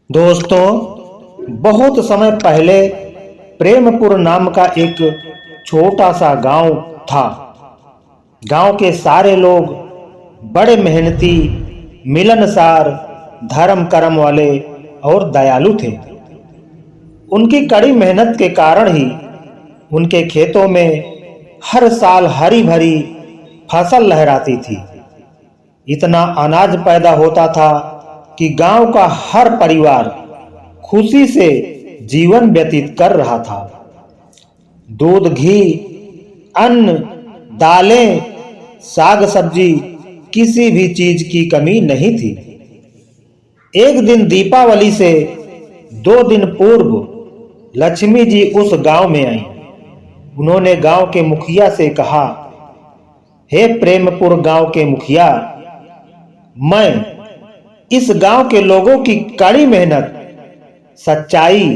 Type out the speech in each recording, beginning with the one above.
दोस्तों, बहुत समय पहले प्रेमपुर नाम का एक छोटा सा गांव था। गांव के सारे लोग बड़े मेहनती, मिलनसार, धर्म कर्म वाले और दयालु थे। उनकी कड़ी मेहनत के कारण ही उनके खेतों में हर साल हरी भरी फसल लहराती थी। इतना अनाज पैदा होता था कि गांव का हर परिवार खुशी से जीवन व्यतीत कर रहा था। दूध, घी, अन्न, दालें, साग सब्जी, किसी भी चीज की कमी नहीं थी। एक दिन दीपावली से 2 दिन पूर्व लक्ष्मी जी उस गांव में आई। उन्होंने गांव के मुखिया से कहा, हे प्रेमपुर गांव के मुखिया, मैं इस गांव के लोगों की कड़ी मेहनत, सच्चाई,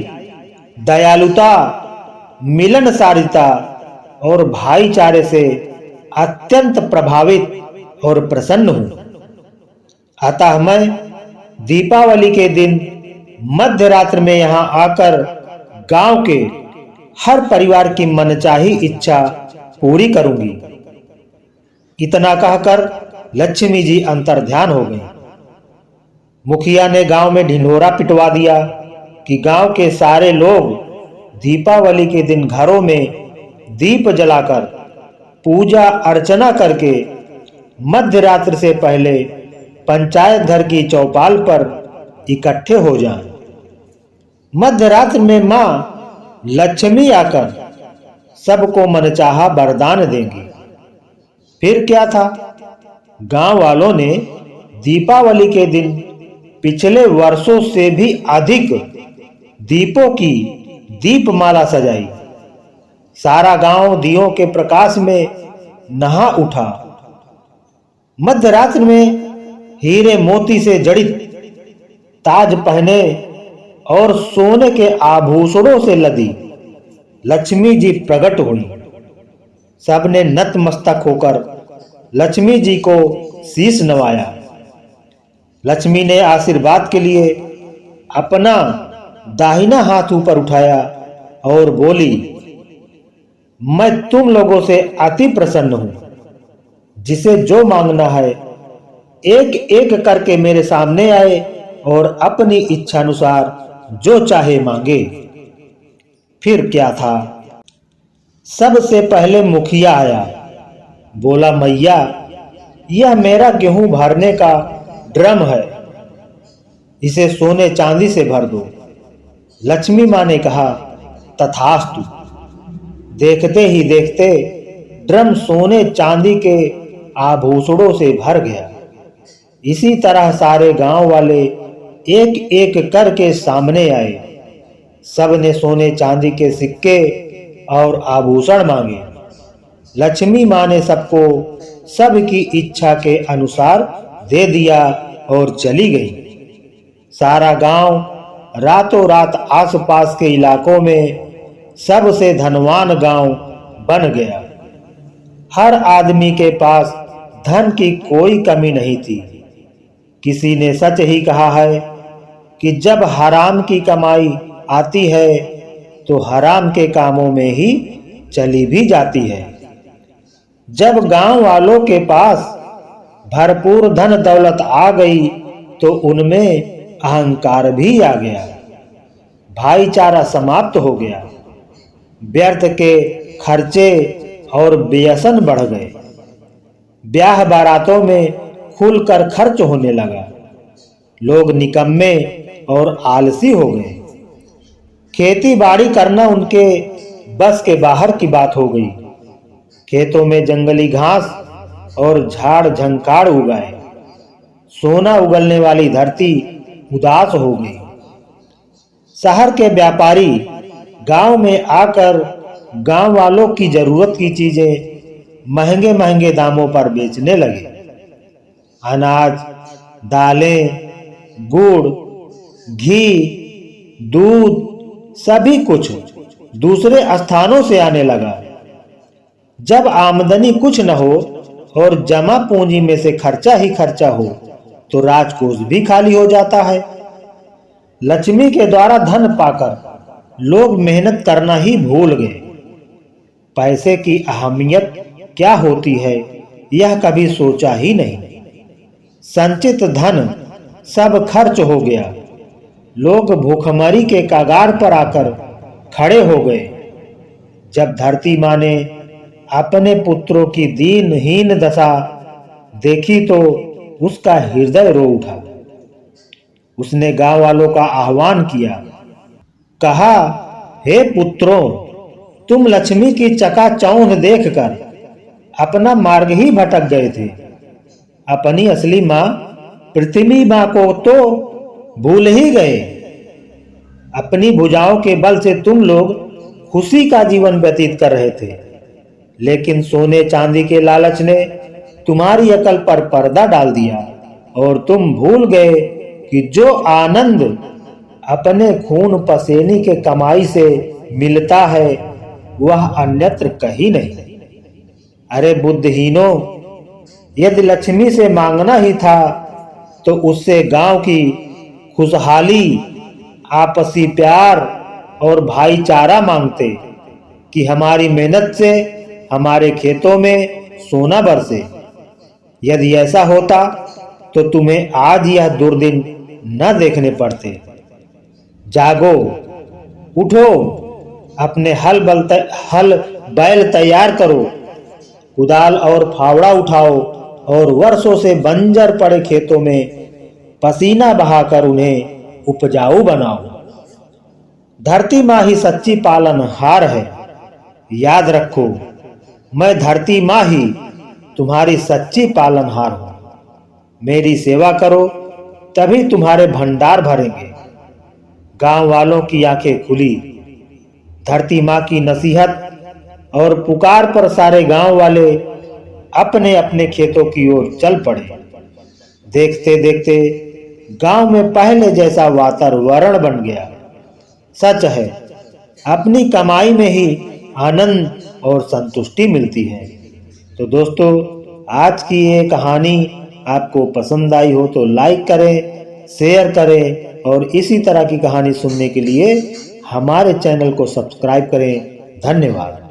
दयालुता, मिलनसारिता और भाईचारे से अत्यंत प्रभावित और प्रसन्न हूं। अतः मैं दीपावली के दिन मध्य रात्र में यहां आकर गांव के हर परिवार की मनचाही इच्छा पूरी करूंगी। इतना कहकर लक्ष्मी जी अंतर्ध्यान हो गई। मुखिया ने गांव में ढिंढोरा पिटवा दिया कि गांव के सारे लोग दीपावली के दिन घरों में दीप जलाकर पूजा अर्चना करके मध्य रात्रि से पहले पंचायत घर की चौपाल पर इकट्ठे हो जाएं। मध्य रात्रि में मां लक्ष्मी आकर सबको मनचाहा वरदान देंगी। फिर क्या था, गांव वालों ने दीपावली के दिन पिछले वर्षों से भी अधिक दीपों की दीपमाला सजाई। सारा गांव दियों के प्रकाश में नहा उठा। मध्य रात्रि में हीरे मोती से जड़ित ताज पहने और सोने के आभूषणों से लदी लक्ष्मी जी प्रकट हुई। सबने नतमस्तक होकर लक्ष्मी जी को शीश नवाया। लक्ष्मी ने आशीर्वाद के लिए अपना दाहिना हाथ ऊपर उठाया और बोली, मैं तुम लोगों से अति प्रसन्न हूं। जिसे जो मांगना है एक एक करके मेरे सामने आए और अपनी इच्छानुसार जो चाहे मांगे। फिर क्या था, सबसे पहले मुखिया आया। बोला, मैया, यह मेरा गेहूं भरने का ड्रम है, इसे सोने चांदी से भर दो। लक्ष्मी मां ने कहा, तथास्तु। देखते ही देखते ड्रम सोने चांदी के आभूषणों से भर गया। इसी तरह सारे गांव वाले एक एक करके सामने आए। सब ने सोने चांदी के सिक्के और आभूषण मांगे। लक्ष्मी मां ने सबको सबकी इच्छा के अनुसार दे दिया और चली गई। सारा गांव रातों रात आसपास के इलाकों में सबसे धनवान गांव बन गया। हर आदमी के पास धन की कोई कमी नहीं थी। किसी ने सच ही कहा है कि जब हराम की कमाई आती है तो हराम के कामों में ही चली भी जाती है। जब गांव वालों के पास भरपूर धन दौलत आ गई तो उनमें अहंकार भी आ गया। भाईचारा समाप्त हो गया। व्यर्थ के खर्चे और व्यसन बढ़ गए। ब्याह बारातों में खुलकर खर्च होने लगा। लोग निकम्मे और आलसी हो गए। खेती बाड़ी करना उनके बस के बाहर की बात हो गई। खेतों में जंगली घास और झाड़ झंकाड़ उगाए। सोना उगलने वाली धरती उदास हो गई। शहर के व्यापारी गांव में आकर गांव वालों की जरूरत की चीजें महंगे महंगे दामों पर बेचने लगे। अनाज, दालें, गुड़, घी, दूध, सभी कुछ दूसरे स्थानों से आने लगा। जब आमदनी कुछ न हो और जमा पूंजी में से खर्चा ही खर्चा हो तो राजकोष भी खाली हो जाता है। लक्ष्मी के द्वारा धन पाकर लोग मेहनत करना ही भूल गए। पैसे की अहमियत क्या होती है यह कभी सोचा ही नहीं। संचित धन सब खर्च हो गया। लोग भूखमरी के कगार पर आकर खड़े हो गए। जब धरती माँ ने अपने पुत्रों की दीनहीन दशा देखी तो उसका हृदय रो उठा। उसने गांव वालों का आह्वान किया, कहा, हे पुत्रों, तुम लक्ष्मी की चकाचौंध देखकर अपना मार्ग ही भटक गए थे। अपनी असली माँ पृथ्वी माँ को तो भूल ही गए। अपनी भुजाओं के बल से तुम लोग खुशी का जीवन व्यतीत कर रहे थे, लेकिन सोने चांदी के लालच ने तुम्हारी अकल पर पर्दा डाल दिया और तुम भूल गए कि जो आनंद अपने खून पसीने के कमाई से मिलता है वह अन्यत्र कहीं नहीं। अरे बुद्धिहीनों, यदि लक्ष्मी से मांगना ही था तो उससे गांव की खुशहाली, आपसी प्यार और भाईचारा मांगते कि हमारी मेहनत से हमारे खेतों में सोना बरसे। यदि ऐसा होता तो तुम्हें आज यह दुर्दिन न देखने पड़ते। जागो, उठो, अपने हल बैल तैयार करो, कुदाल और फावड़ा उठाओ और वर्षों से बंजर पड़े खेतों में पसीना बहाकर उन्हें उपजाऊ बनाओ। धरती माँ ही सच्ची पालनहार है। याद रखो, मैं धरती माँ ही तुम्हारी सच्ची पालनहार हूं। मेरी सेवा करो तभी तुम्हारे भंडार भरेंगे। गांव वालों की आंखें खुली। धरती माँ की नसीहत और पुकार पर सारे गांव वाले अपने अपने खेतों की ओर चल पड़े। देखते देखते गांव में पहले जैसा वातावरण बन गया। सच है, अपनी कमाई में ही आनंद और संतुष्टि मिलती है। तो दोस्तों, आज की ये कहानी आपको पसंद आई हो तो लाइक करें, शेयर करें और इसी तरह की कहानी सुनने के लिए हमारे चैनल को सब्सक्राइब करें। धन्यवाद।